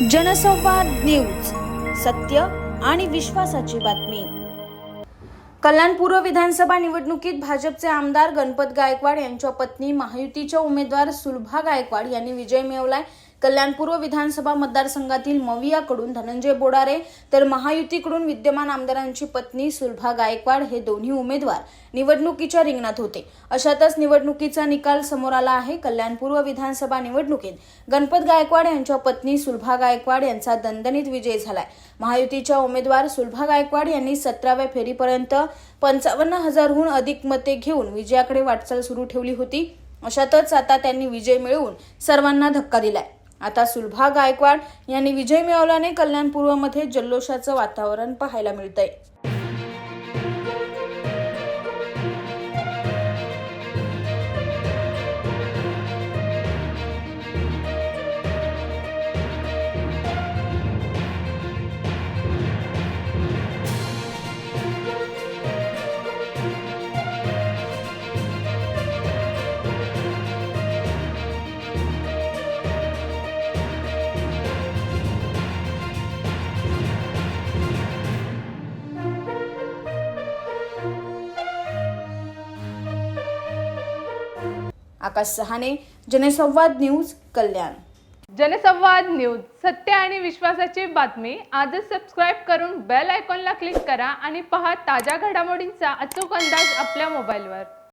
जनसंवाद न्यूज, सत्य आणि विश्वासाची बातमी। कल्याण पूर्व विधानसभा निवडणुकीत भाजपचे आमदार गणपत गायकवाड यांच्या पत्नी महायुतीच्या उमेदवार सुलभा गायकवाड यांनी विजय मिळवलाय। कल्याण पूर्व विधानसभा मतदारसंघातील मवियाकडून धनंजय बोडारे तर महायुतीकडून विद्यमान आमदारांची पत्नी सुलभा गायकवाड हे दोन्ही उमेदवार निवडणुकीच्या रिंगणात होते। अशातच निवडणुकीचा निकाल समोर आला आहे। कल्याण पूर्व विधानसभा निवडणुकीत गणपत गायकवाड यांच्या पत्नी सुलभा गायकवाड यांचा दणदणीत विजय झालाय। महायुतीच्या उमेदवार सुलभा गायकवाड यांनी 17व्या फेरीपर्यंत 55,000हून अधिक मते घेऊन विजयाकडे वाटचाल सुरू ठेवली होती। अशातच आता त्यांनी विजय मिळवून सर्वांना धक्का दिलाय। आता सुलभा गायकवाड यांनी विजय मिळवल्याने कल्याण पूर्वमध्ये जल्लोषाचं वातावरण पाहायला मिळतंय। आकाश सहाने, जनसंवाद न्यूज, कल्याण। जनसंवाद न्यूज, सत्य आणि विश्वासाची बातमी। आजच सबस्क्राइब करून बेल आयकॉनला क्लिक करा आणि पहा ताज्या घडामोडींचा अचूक अंदाज आपल्या मोबाईलवर।